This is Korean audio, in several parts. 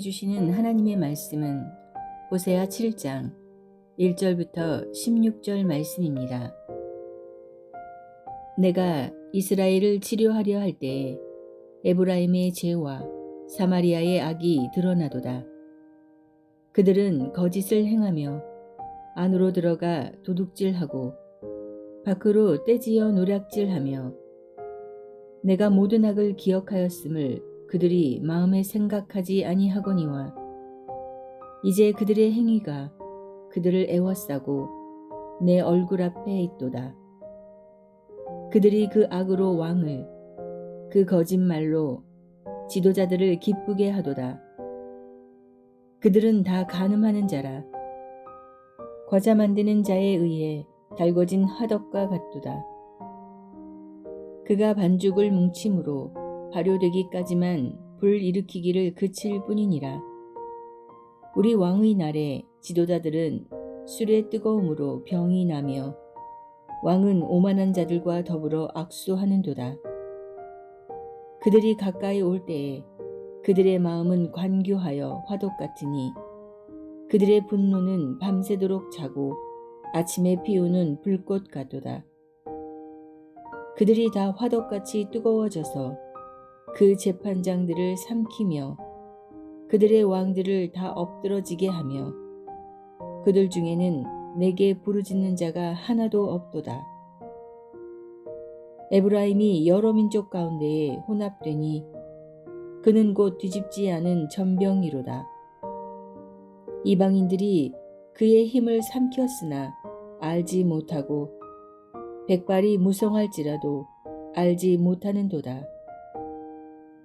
주시는 하나님의 말씀은 호세아 7장 1절부터 16절 말씀입니다. 내가 이스라엘을 치료하려 할 때에 에브라임의 죄와 사마리아의 악이 드러나도다. 그들은 거짓을 행하며 안으로 들어가 도둑질하고 밖으로 떼지어 노략질하며 내가 모든 악을 기억하였음을 그들이 마음에 생각하지 아니하거니와 이제 그들의 행위가 그들을 애워싸고 내 얼굴 앞에 있도다. 그들이 그 악으로 왕을 그 거짓말로 지도자들을 기쁘게 하도다. 그들은 다 간음하는 자라. 과자 만드는 자에 의해 달궈진 화덕과 같도다. 그가 반죽을 뭉침으로 발효되기까지만 불 일으키기를 그칠 뿐이니라. 우리 왕의 날에 지도자들은 술의 뜨거움으로 병이 나며 왕은 오만한 자들과 더불어 악수하는도다. 그들이 가까이 올 때에 그들의 마음은 관교하여 화덕 같으니 그들의 분노는 밤새도록 자고 아침에 피우는 불꽃 같도다. 그들이 다 화덕같이 뜨거워져서 그 재판장들을 삼키며 그들의 왕들을 다 엎드러지게 하며 그들 중에는 내게 부르짖는 자가 하나도 없도다. 에브라임이 여러 민족 가운데에 혼합되니 그는 곧 뒤집지 않은 전병이로다. 이방인들이 그의 힘을 삼켰으나 알지 못하고 백발이 무성할지라도 알지 못하는도다.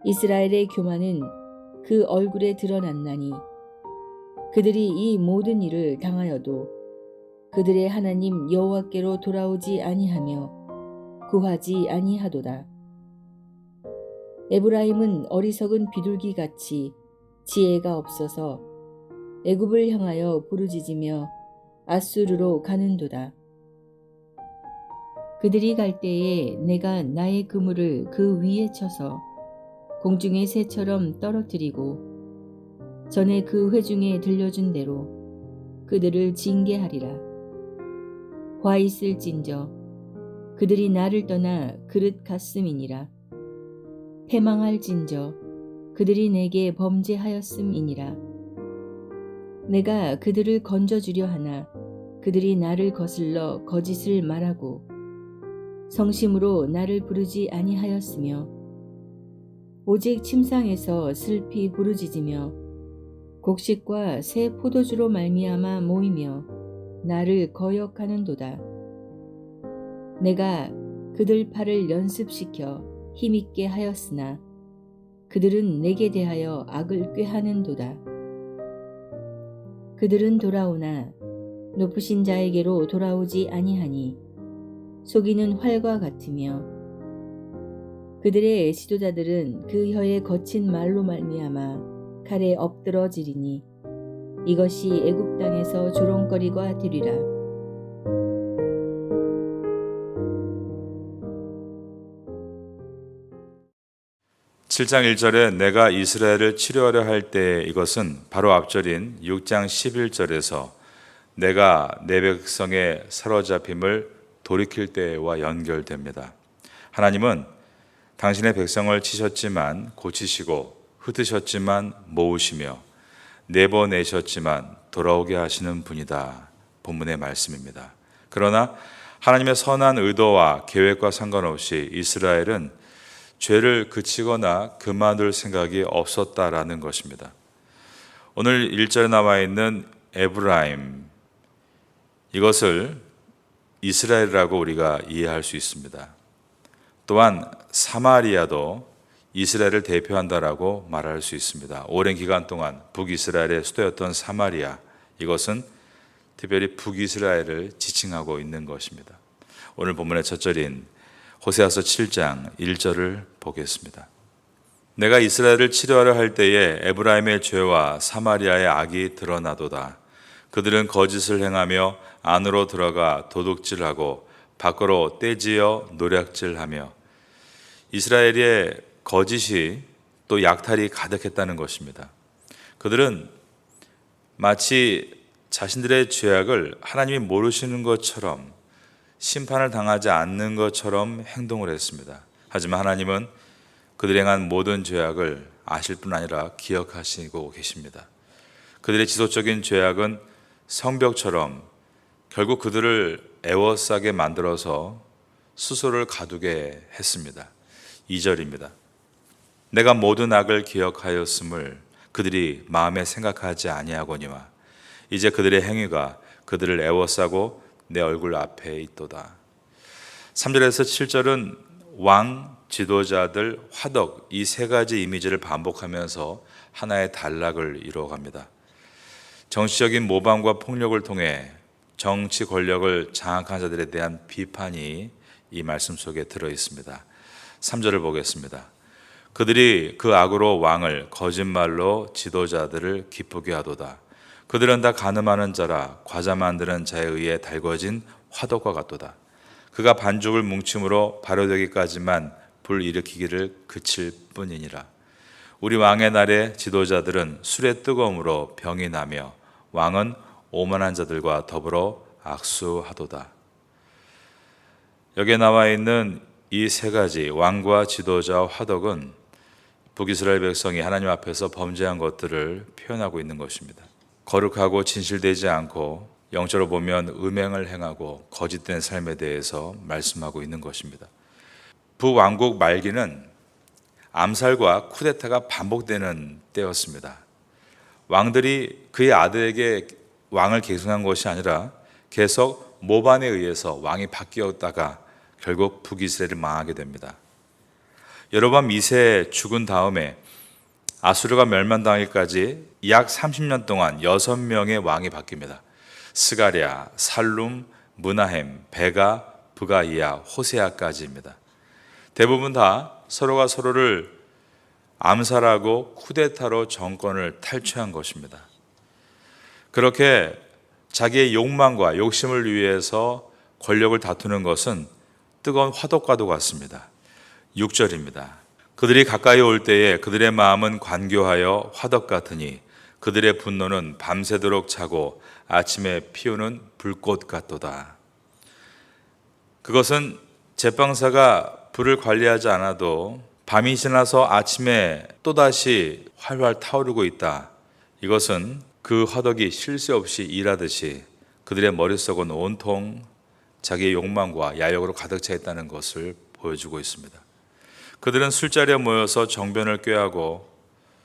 이스라엘의 교만은 그 얼굴에 드러났나니 그들이 이 모든 일을 당하여도 그들의 하나님 여호와께로 돌아오지 아니하며 구하지 아니하도다. 에브라임은 어리석은 비둘기같이 지혜가 없어서 애굽을 향하여 부르짖으며 아수르로 가는도다. 그들이 갈 때에 내가 나의 그물을 그 위에 쳐서 공중의 새처럼 떨어뜨리고 전에 그 회중에 들려준 대로 그들을 징계하리라. 화 있을진저 그들이 나를 떠나 그릇 같음이니라. 패망할진저 그들이 내게 범죄하였음이니라. 내가 그들을 건져주려 하나 그들이 나를 거슬러 거짓을 말하고 성심으로 나를 부르지 아니하였으며 오직 침상에서 슬피 부르짖으며 곡식과 새 포도주로 말미암아 모이며 나를 거역하는도다. 내가 그들 팔을 연습시켜 힘있게 하였으나 그들은 내게 대하여 악을 꾀하는도다. 그들은 돌아오나 높으신 자에게로 돌아오지 아니하니 속이는 활과 같으며 그들의 지도자들은 그 혀의 거친 말로 말미암아 칼에 엎드러지리니 이것이 애굽 땅에서 조롱거리가 되리라. (7장 1절에) 내가 이스라엘을 치료하려 할 때, 이것은 바로 앞절인 6장 11절에서 내가 내 백성의 사로잡힘을 돌이킬 때와 연결됩니다. 하나님은 당신의 백성을 치셨지만 고치시고 흩으셨지만 모으시며 내보내셨지만 돌아오게 하시는 분이다. 본문의 말씀입니다. 그러나 하나님의 선한 의도와 계획과 상관없이 이스라엘은 죄를 그치거나 그만둘 생각이 없었다라는 것입니다. 오늘 1절에 나와 있는 에브라임, 이것을 이스라엘이라고 우리가 이해할 수 있습니다. 또한 사마리아도 이스라엘을 대표한다라고 말할 수 있습니다. 오랜 기간 동안 북이스라엘의 수도였던 사마리아, 이것은 특별히 북이스라엘을 지칭하고 있는 것입니다. 오늘 본문의 첫 절인 호세아서 7장 1절을 보겠습니다. 내가 이스라엘을 치료하려 할 때에 에브라임의 죄와 사마리아의 악이 드러나도다. 그들은 거짓을 행하며 안으로 들어가 도둑질하고 밖으로 떼지어 노략질하며 이스라엘의 거짓이 또 약탈이 가득했다는 것입니다. 그들은 마치 자신들의 죄악을 하나님이 모르시는 것처럼 심판을 당하지 않는 것처럼 행동을 했습니다. 하지만 하나님은 그들이 행한 모든 죄악을 아실 뿐 아니라 기억하시고 계십니다. 그들의 지속적인 죄악은 성벽처럼 결국 그들을 애워싸게 만들어서 스스로를 가두게 했습니다. 2절입니다. 내가 모든 악을 기억하였음을 그들이 마음에 생각하지 아니하거니와 이제 그들의 행위가 그들을 애워싸고 내 얼굴 앞에 있도다. 3절에서 7절은 왕, 지도자들, 화덕 이 세 가지 이미지를 반복하면서 하나의 단락을 이루어갑니다. 정치적인 모방과 폭력을 통해 정치 권력을 장악한 자들에 대한 비판이 이 말씀 속에 들어 있습니다. 3절을 보겠습니다. 그들이 그 악으로 왕을 거짓말로 지도자들을 기쁘게 하도다. 그들은 다 가늠하는 자라 과자 만드는 자에 의해 달궈진 화덕과 같도다. 그가 반죽을 뭉침으로 발효되기까지만 불 일으키기를 그칠 뿐이니라. 우리 왕의 날에 지도자들은 술의 뜨거움으로 병이 나며 왕은 오만한 자들과 더불어 악수하도다. 여기에 나와 있는 이 세 가지 왕과 지도자와 화덕은 북이스라엘 백성이 하나님 앞에서 범죄한 것들을 표현하고 있는 것입니다. 거룩하고 진실되지 않고 영적으로 보면 음행을 행하고 거짓된 삶에 대해서 말씀하고 있는 것입니다. 북왕국 말기는 암살과 쿠데타가 반복되는 때였습니다. 왕들이 그의 아들에게 왕을 계승한 것이 아니라 계속 모반에 의해서 왕이 바뀌었다가 결국 북이스라엘이 망하게 됩니다. 여로보암 2세 죽은 다음에 아수르가 멸망당하기까지 약 30년 동안 6명의 왕이 바뀝니다. 스가랴, 살룸, 므나헴, 베가, 브가이야, 호세아까지입니다. 대부분 다 서로가 서로를 암살하고 쿠데타로 정권을 탈취한 것입니다. 그렇게 자기의 욕망과 욕심을 위해서 권력을 다투는 것은 뜨거운 화덕과도 같습니다. 6절입니다. 그들이 가까이 올 때에 그들의 마음은 관교하여 화덕 같으니 그들의 분노는 밤새도록 차고 아침에 피우는 불꽃 같도다. 그것은 제빵사가 불을 관리하지 않아도 밤이 지나서 아침에 또다시 활활 타오르고 있다. 이것은 그 화덕이 쉴 새 없이 일하듯이 그들의 머릿속은 온통 자기의 욕망과 야욕으로 가득 차 있다는 것을 보여주고 있습니다. 그들은 술자리에 모여서 정변을 꾀하고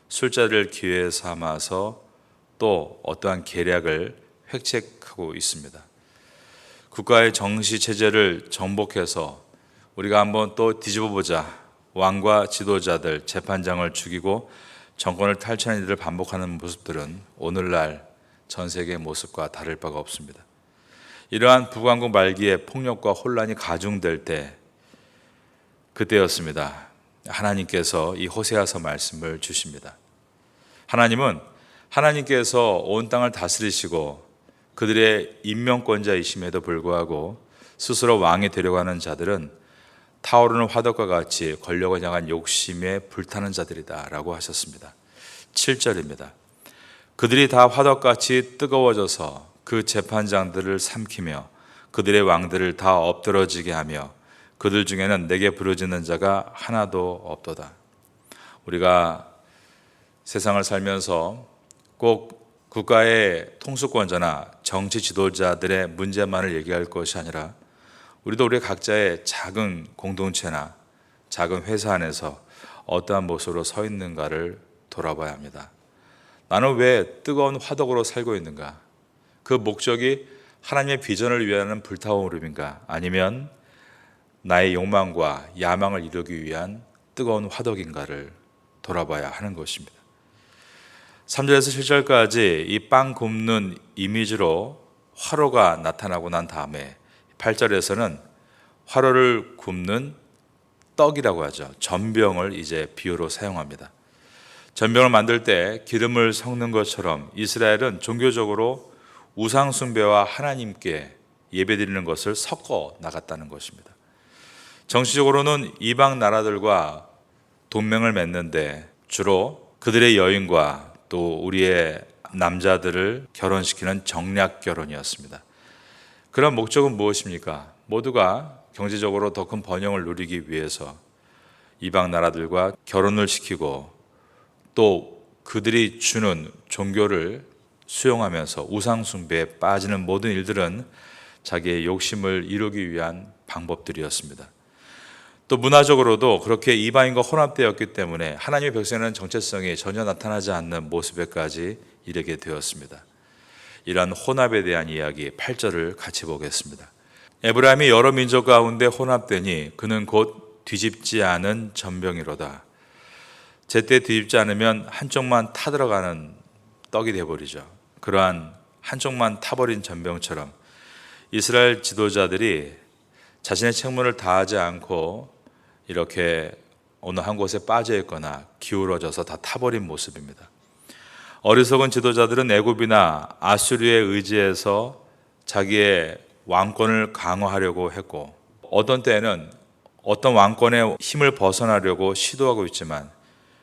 술자리를 기회 삼아서 또 어떠한 계략을 획책하고 있습니다. 국가의 정시 체제를 정복해서 우리가 한번 또 뒤집어 보자. 왕과 지도자들, 재판장을 죽이고 정권을 탈취하는 일을 반복하는 모습들은 오늘날 전 세계의 모습과 다를 바가 없습니다. 이러한 북왕국 말기에 폭력과 혼란이 가중될 때 그때였습니다. 하나님께서 이 호세아서 말씀을 주십니다. 하나님께서 온 땅을 다스리시고 그들의 임명권자이심에도 불구하고 스스로 왕이 되려고 하는 자들은 타오르는 화덕과 같이 권력을 향한 욕심에 불타는 자들이다 라고 하셨습니다. 7절입니다. 그들이 다 화덕같이 뜨거워져서 그 재판장들을 삼키며 그들의 왕들을 다 엎드러지게 하며 그들 중에는 내게 부르짖는 자가 하나도 없도다. 우리가 세상을 살면서 꼭 국가의 통수권자나 정치 지도자들의 문제만을 얘기할 것이 아니라 우리도 우리 각자의 작은 공동체나 작은 회사 안에서 어떠한 모습으로 서 있는가를 돌아봐야 합니다. 나는 왜 뜨거운 화덕으로 살고 있는가? 그 목적이 하나님의 비전을 위하는 불타오름인가? 아니면 나의 욕망과 야망을 이루기 위한 뜨거운 화덕인가를 돌아봐야 하는 것입니다. 3절에서 7절까지 이 빵 굽는 이미지로 화로가 나타나고 난 다음에 8절에서는 화로를 굽는 떡이라고 하죠. 전병을 이제 비유로 사용합니다. 전병을 만들 때 기름을 섞는 것처럼 이스라엘은 종교적으로 우상 숭배와 하나님께 예배드리는 것을 섞어 나갔다는 것입니다. 정치적으로는 이방 나라들과 동맹을 맺는데 주로 그들의 여인과 또 우리의 남자들을 결혼시키는 정략 결혼이었습니다. 그런 목적은 무엇입니까? 모두가 경제적으로 더 큰 번영을 누리기 위해서 이방 나라들과 결혼을 시키고 또 그들이 주는 종교를 수용하면서 우상숭배에 빠지는 모든 일들은 자기의 욕심을 이루기 위한 방법들이었습니다. 또 문화적으로도 그렇게 이방인과 혼합되었기 때문에 하나님의 백성에는 정체성이 전혀 나타나지 않는 모습에까지 이르게 되었습니다. 이러한 혼합에 대한 이야기 8절을 같이 보겠습니다. 에브라임이 여러 민족 가운데 혼합되니 그는 곧 뒤집지 않은 전병이로다. 제때 뒤집지 않으면 한쪽만 타들어가는 떡이 되어버리죠. 그러한 한쪽만 타버린 전병처럼 이스라엘 지도자들이 자신의 책무를 다하지 않고 이렇게 어느 한 곳에 빠져 있거나 기울어져서 다 타버린 모습입니다. 어리석은 지도자들은 애굽이나 아수르에 의지해서 자기의 왕권을 강화하려고 했고 어떤 때에는 어떤 왕권의 힘을 벗어나려고 시도하고 있지만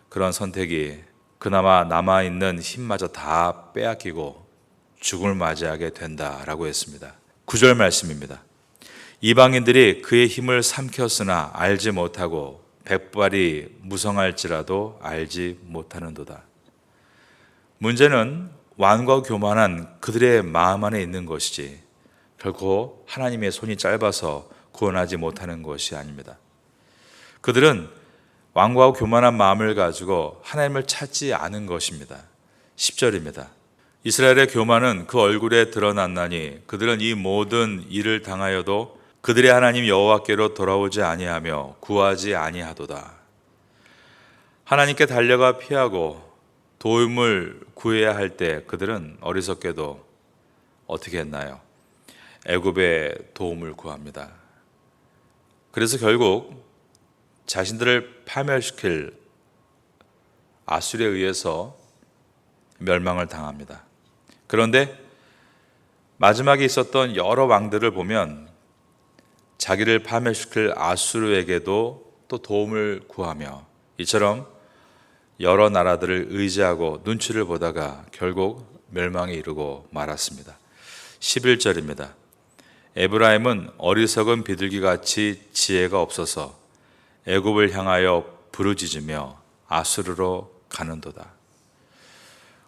그런 선택이 그나마 남아있는 힘마저 다 빼앗기고 죽음을 맞이하게 된다라고 했습니다. 9절 말씀입니다. 이방인들이 그의 힘을 삼켰으나 알지 못하고 백발이 무성할지라도 알지 못하는도다. 문제는 완과 교만한 그들의 마음 안에 있는 것이지 결코 하나님의 손이 짧아서 구원하지 못하는 것이 아닙니다. 그들은 완고하고 교만한 마음을 가지고 하나님을 찾지 않은 것입니다. 10절입니다. 이스라엘의 교만은 그 얼굴에 드러났나니 그들은 이 모든 일을 당하여도 그들의 하나님 여호와께로 돌아오지 아니하며 구하지 아니하도다. 하나님께 달려가 피하고 도움을 구해야 할 때 그들은 어리석게도 어떻게 했나요? 애굽의 도움을 구합니다. 그래서 결국 자신들을 파멸시킬 아수르에 의해서 멸망을 당합니다. 그런데 마지막에 있었던 여러 왕들을 보면 자기를 파멸시킬 아수르에게도 또 도움을 구하며 이처럼 여러 나라들을 의지하고 눈치를 보다가 결국 멸망에 이르고 말았습니다. 11절입니다. 에브라임은 어리석은 비둘기같이 지혜가 없어서 애굽을 향하여 부르짖으며 아수르로 가는도다.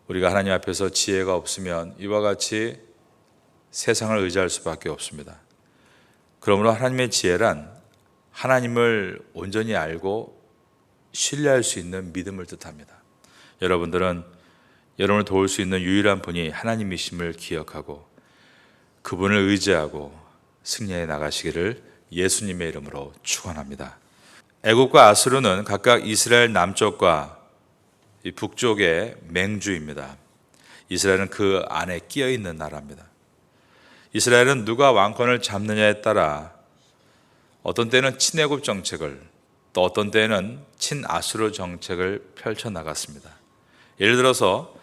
우리가 하나님 앞에서 지혜가 없으면 이와 같이 세상을 의지할 수밖에 없습니다. 그러므로 하나님의 지혜란 하나님을 온전히 알고 신뢰할 수 있는 믿음을 뜻합니다. 여러분들은 여러분을 도울 수 있는 유일한 분이 하나님이심을 기억하고 그분을 의지하고 승리해 나가시기를 예수님의 이름으로 축원합니다. 애굽과 아수르는 각각 이스라엘 남쪽과 북쪽의 맹주입니다. 이스라엘은 그 안에 끼어 있는 나라입니다. 이스라엘은 누가 왕권을 잡느냐에 따라 어떤 때는 친애굽 정책을 또 어떤 때는 친아수르 정책을 펼쳐 나갔습니다. 예를 들어서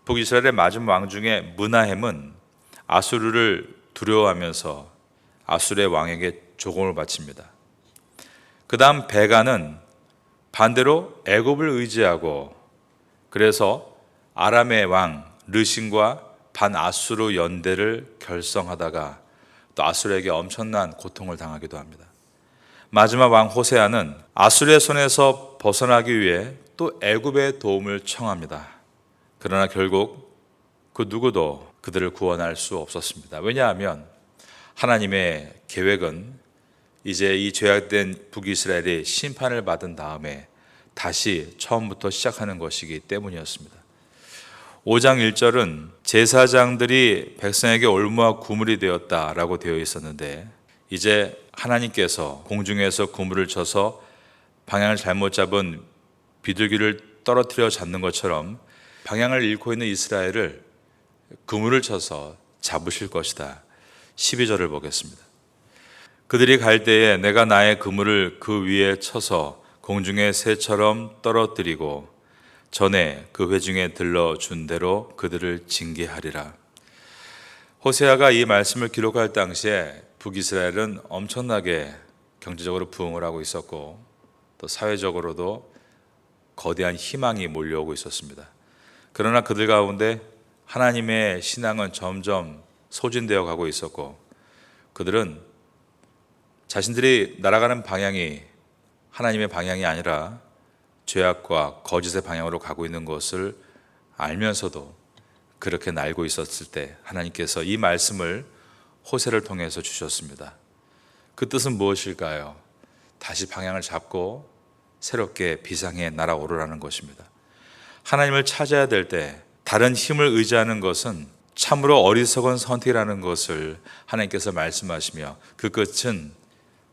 북이스라엘의 마지막 왕 중에 므나헴은 아수르를 두려워하면서 아수르의 왕에게 조공을 바칩니다. 그 다음 베가는 반대로 애굽을 의지하고 그래서 아람의 왕 르신과 반아수르 연대를 결성하다가 또 아수르에게 엄청난 고통을 당하기도 합니다. 마지막 왕 호세아는 아수르의 손에서 벗어나기 위해 또 애굽의 도움을 청합니다. 그러나 결국 그 누구도 그들을 구원할 수 없었습니다. 왜냐하면 하나님의 계획은 이제 이 죄악된 북이스라엘이 심판을 받은 다음에 다시 처음부터 시작하는 것이기 때문이었습니다. 5장 1절은 제사장들이 백성에게 올무와 구물이 되었다라고 되어 있었는데 이제 하나님께서 공중에서 구물을 쳐서 방향을 잘못 잡은 비둘기를 떨어뜨려 잡는 것처럼 방향을 잃고 있는 이스라엘을 그물을 쳐서 잡으실 것이다. 12절을 보겠습니다. 그들이 갈 때에 내가 나의 그물을 그 위에 쳐서 공중의 새처럼 떨어뜨리고 전에 그 회중에 들러준 대로 그들을 징계하리라. 호세아가 이 말씀을 기록할 당시에 북이스라엘은 엄청나게 경제적으로 부흥을 하고 있었고 또 사회적으로도 거대한 희망이 몰려오고 있었습니다. 그러나 그들 가운데 하나님의 신앙은 점점 소진되어 가고 있었고, 그들은 자신들이 날아가는 방향이 하나님의 방향이 아니라 죄악과 거짓의 방향으로 가고 있는 것을 알면서도 그렇게 날고 있었을 때 하나님께서 이 말씀을 호세를 통해서 주셨습니다. 그 뜻은 무엇일까요? 다시 방향을 잡고 새롭게 비상에 날아오르라는 것입니다. 하나님을 찾아야 될 때 다른 힘을 의지하는 것은 참으로 어리석은 선택이라는 것을 하나님께서 말씀하시며 그 끝은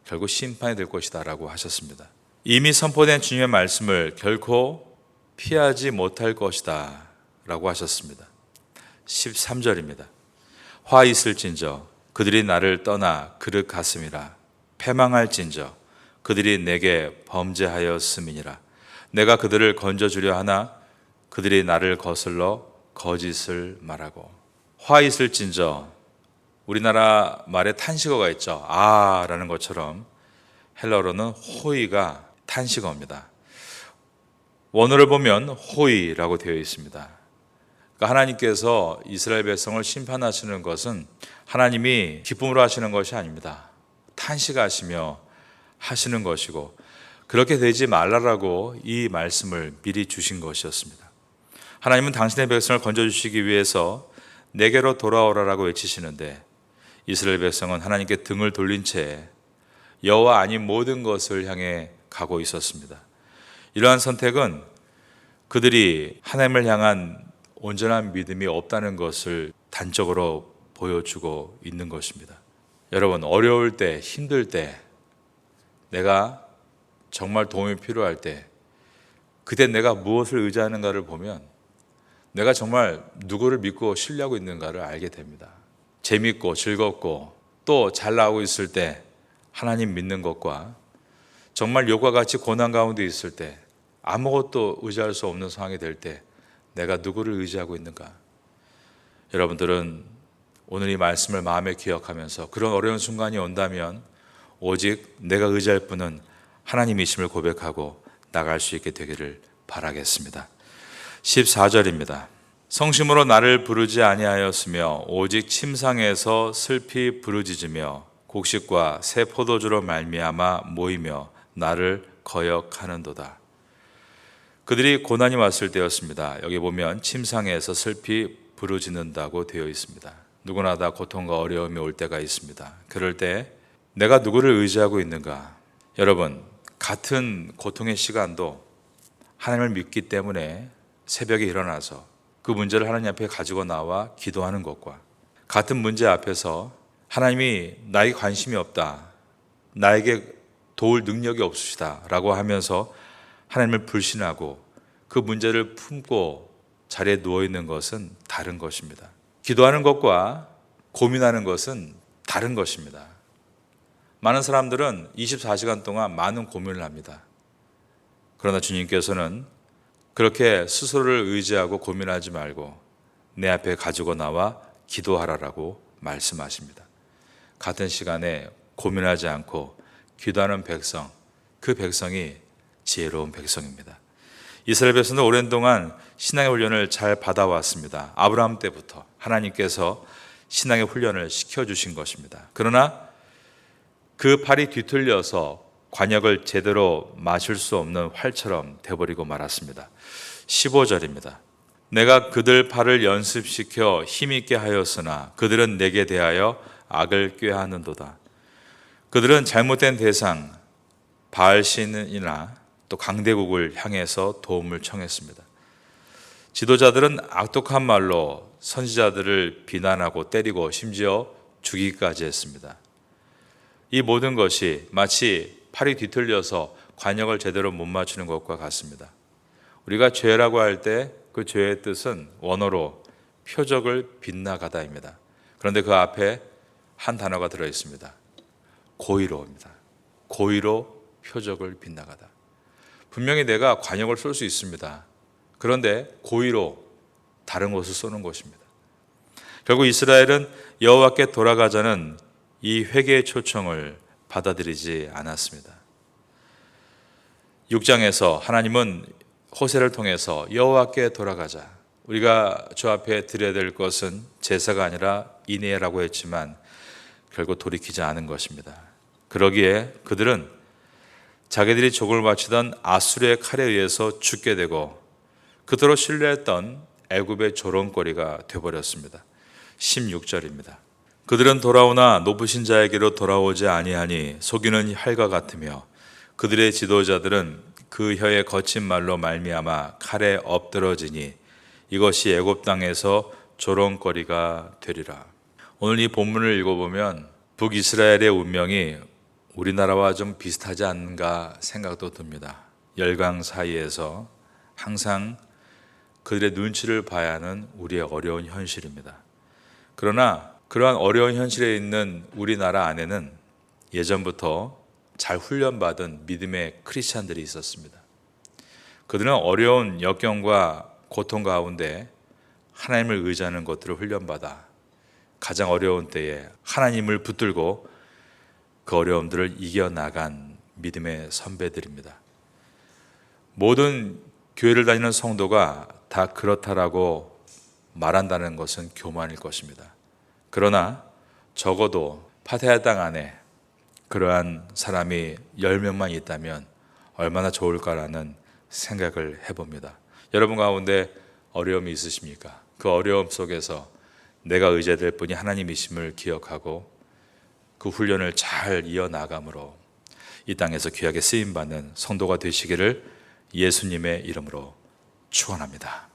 결국 심판이 될 것이다 라고 하셨습니다. 이미 선포된 주님의 말씀을 결코 피하지 못할 것이다 라고 하셨습니다. 13절입니다. 화 있을진저 그들이 나를 떠나 그릇 같음이라. 패망할진저 그들이 내게 범죄하였음이니라. 내가 그들을 건져주려 하나 그들이 나를 거슬러 거짓을 말하고. 화 있을진저, 우리나라 말에 탄식어가 있죠. 라는 것처럼 헬라어로는 호의가 탄식어입니다. 원어를 보면 호의라고 되어 있습니다. 그러니까 하나님께서 이스라엘 백성을 심판하시는 것은 하나님이 기쁨으로 하시는 것이 아닙니다. 탄식하시며 하시는 것이고, 그렇게 되지 말라라고 이 말씀을 미리 주신 것이었습니다. 하나님은 당신의 백성을 건져주시기 위해서 내게로 돌아오라라고 외치시는데, 이스라엘 백성은 하나님께 등을 돌린 채 여호와 아닌 모든 것을 향해 가고 있었습니다. 이러한 선택은 그들이 하나님을 향한 온전한 믿음이 없다는 것을 단적으로 보여주고 있는 것입니다. 여러분, 어려울 때, 힘들 때, 내가 정말 도움이 필요할 때, 그때 내가 무엇을 의지하는가를 보면 내가 정말 누구를 믿고 신뢰하고 있는가를 알게 됩니다. 재밌고 즐겁고 또 잘 나오고 있을 때 하나님 믿는 것과, 정말 욕과 같이 고난 가운데 있을 때 아무것도 의지할 수 없는 상황이 될 때 내가 누구를 의지하고 있는가. 여러분들은 오늘 이 말씀을 마음에 기억하면서 그런 어려운 순간이 온다면 오직 내가 의지할 분은 하나님이심을 고백하고 나갈 수 있게 되기를 바라겠습니다. 14절입니다. 성심으로 나를 부르지 아니하였으며 오직 침상에서 슬피 부르짖으며 곡식과 새 포도주로 말미암아 모이며 나를 거역하는도다. 그들이 고난이 왔을 때였습니다. 여기 보면 침상에서 슬피 부르짖는다고 되어 있습니다. 누구나 다 고통과 어려움이 올 때가 있습니다. 그럴 때 내가 누구를 의지하고 있는가? 여러분, 같은 고통의 시간도 하나님을 믿기 때문에 새벽에 일어나서 그 문제를 하나님 앞에 가지고 나와 기도하는 것과, 같은 문제 앞에서 하나님이 나에게 관심이 없다, 나에게 도울 능력이 없으시다 라고 하면서 하나님을 불신하고 그 문제를 품고 자리에 누워있는 것은 다른 것입니다. 기도하는 것과 고민하는 것은 다른 것입니다. 많은 사람들은 24시간 동안 많은 고민을 합니다. 그러나 주님께서는 그렇게 스스로를 의지하고 고민하지 말고 내 앞에 가지고 나와 기도하라라고 말씀하십니다. 같은 시간에 고민하지 않고 기도하는 백성, 그 백성이 지혜로운 백성입니다. 이스라엘 백성은 오랜 동안 신앙의 훈련을 잘 받아왔습니다. 아브라함 때부터 하나님께서 신앙의 훈련을 시켜주신 것입니다. 그러나 그 팔이 뒤틀려서 관역을 제대로 마실 수 없는 활처럼 돼버리고 말았습니다. 15절입니다. 내가 그들 팔을 연습시켜 힘있게 하였으나 그들은 내게 대하여 악을 꾀하는도다. 그들은 잘못된 대상, 바알신이나 또 강대국을 향해서 도움을 청했습니다. 지도자들은 악독한 말로 선지자들을 비난하고 때리고 심지어 죽이기까지 했습니다. 이 모든 것이 마치 팔이 뒤틀려서 관역을 제대로 못 맞추는 것과 같습니다. 우리가 죄라고 할 때 그 죄의 뜻은 원어로 표적을 빗나가다입니다. 그런데 그 앞에 한 단어가 들어있습니다. 고의로입니다. 고의로 표적을 빗나가다. 분명히 내가 관역을 쏠 수 있습니다. 그런데 고의로 다른 곳을 쏘는 것입니다. 결국 이스라엘은 여호와께 돌아가자는 이 회개의 초청을 받아들이지 않았습니다. 6장에서 하나님은 호세를 통해서 여호와께 돌아가자, 우리가 주 앞에 드려야 될 것은 제사가 아니라 인애라고 했지만 결국 돌이키지 않은 것입니다. 그러기에 그들은 자기들이 족을 바치던 아수르의 칼에 의해서 죽게 되고 그토록 신뢰했던 애굽의 조롱거리가 되어버렸습니다. 16절입니다. 그들은 돌아오나 높으신 자에게로 돌아오지 아니하니 속이는 혈과 같으며 그들의 지도자들은 그 혀의 거친 말로 말미암아 칼에 엎드러지니 이것이 애굽 땅에서 조롱거리가 되리라. 오늘 이 본문을 읽어보면 북이스라엘의 운명이 우리나라와 좀 비슷하지 않은가 생각도 듭니다. 열강 사이에서 항상 그들의 눈치를 봐야 하는 우리의 어려운 현실입니다. 그러나 그러한 어려운 현실에 있는 우리나라 안에는 예전부터 잘 훈련받은 믿음의 크리스찬들이 있었습니다. 그들은 어려운 역경과 고통 가운데 하나님을 의지하는 것들을 훈련받아 가장 어려운 때에 하나님을 붙들고 그 어려움들을 이겨나간 믿음의 선배들입니다. 모든 교회를 다니는 성도가 다 그렇다라고 말한다는 것은 교만일 것입니다. 그러나 적어도 파타야 땅 안에 그러한 사람이 10명만 있다면 얼마나 좋을까라는 생각을 해봅니다. 여러분 가운데 어려움이 있으십니까? 그 어려움 속에서 내가 의지해야 될 분이 하나님이심을 기억하고 그 훈련을 잘 이어나감으로 이 땅에서 귀하게 쓰임받는 성도가 되시기를 예수님의 이름으로 축원합니다.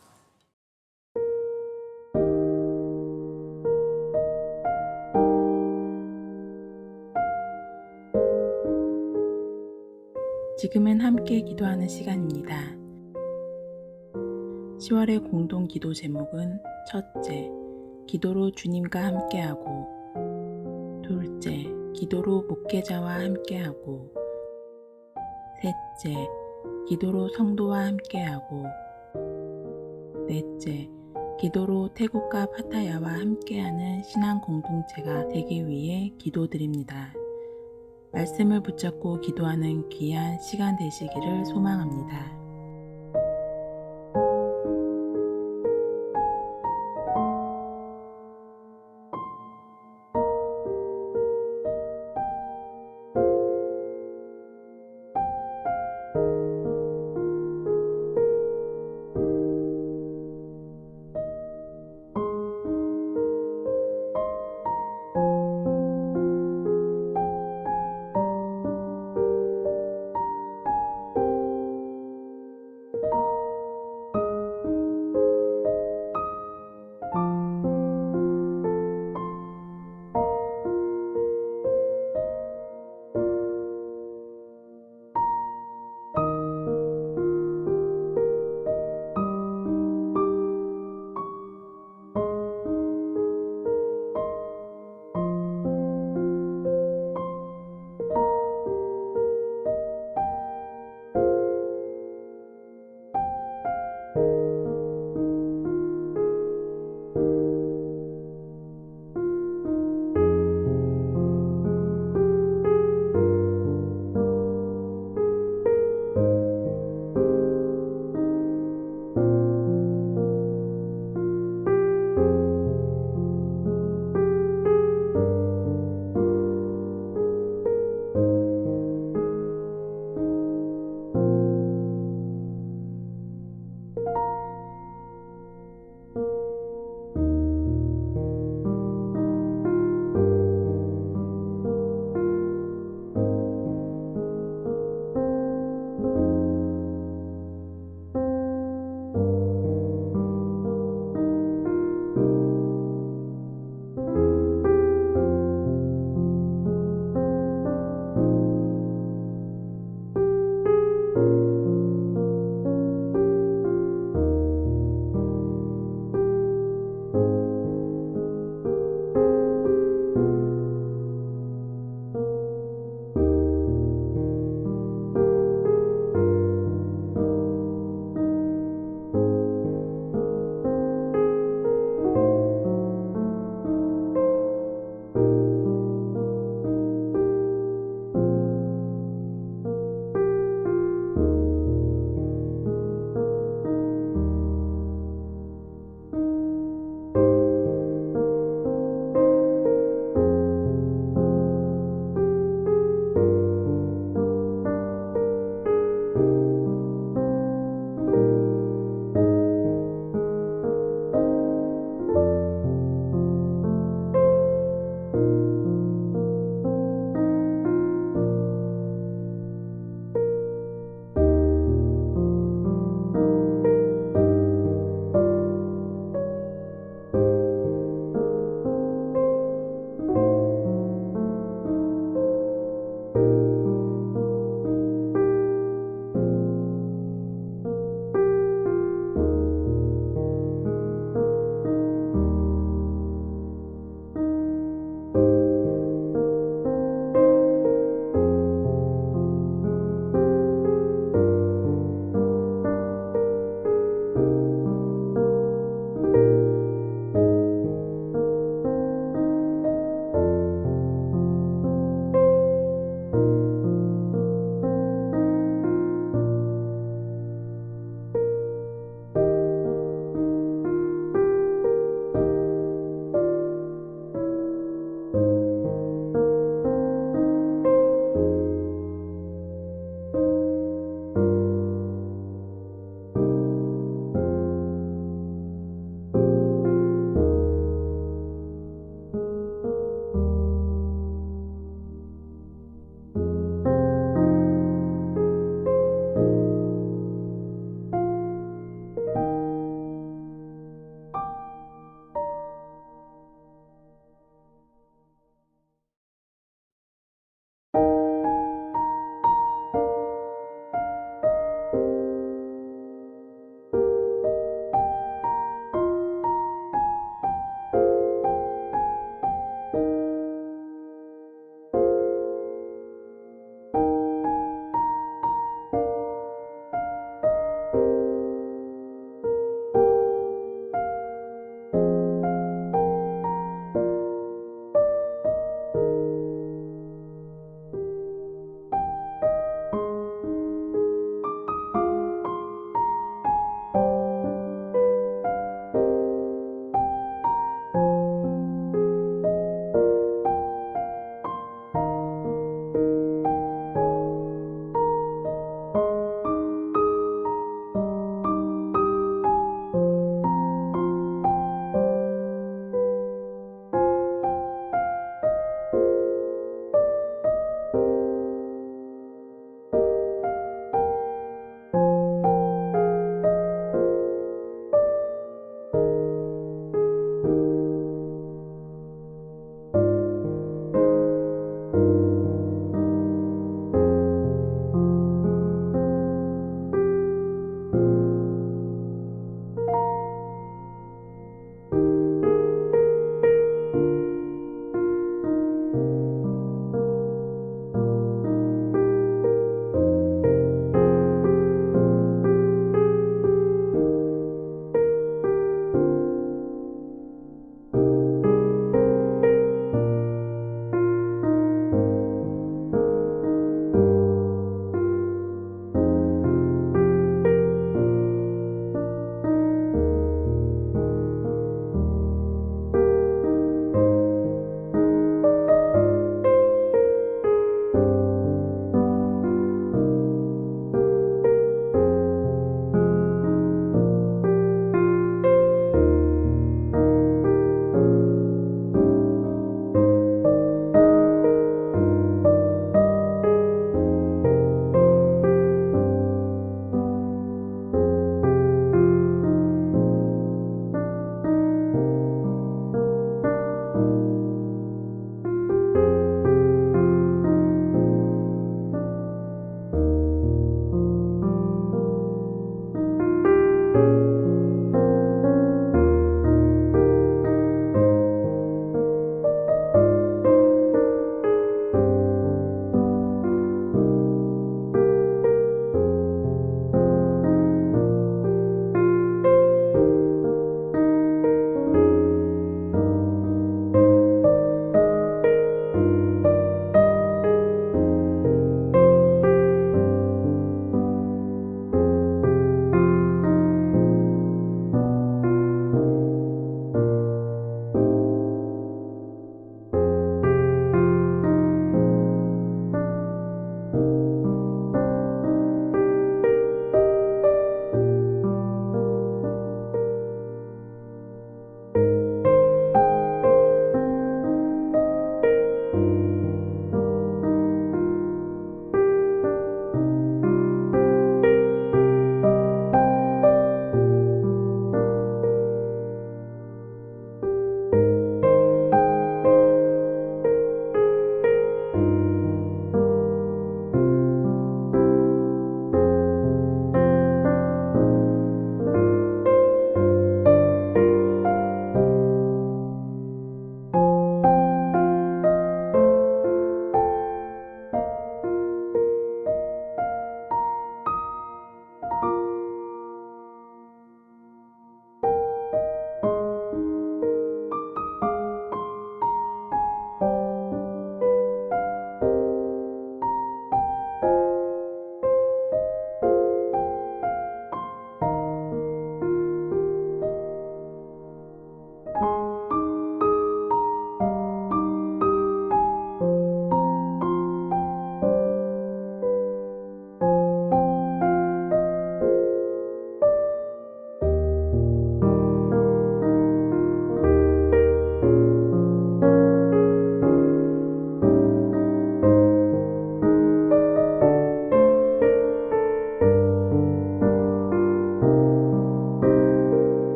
지금은 함께 기도하는 시간입니다. 10월의 공동 기도 제목은 첫째, 기도로 주님과 함께하고, 둘째, 기도로 목회자와 함께하고, 셋째, 기도로 성도와 함께하고, 넷째, 기도로 태국과 파타야와 함께하는 신앙 공동체가 되기 위해 기도드립니다. 말씀을 붙잡고 기도하는 귀한 시간 되시기를 소망합니다.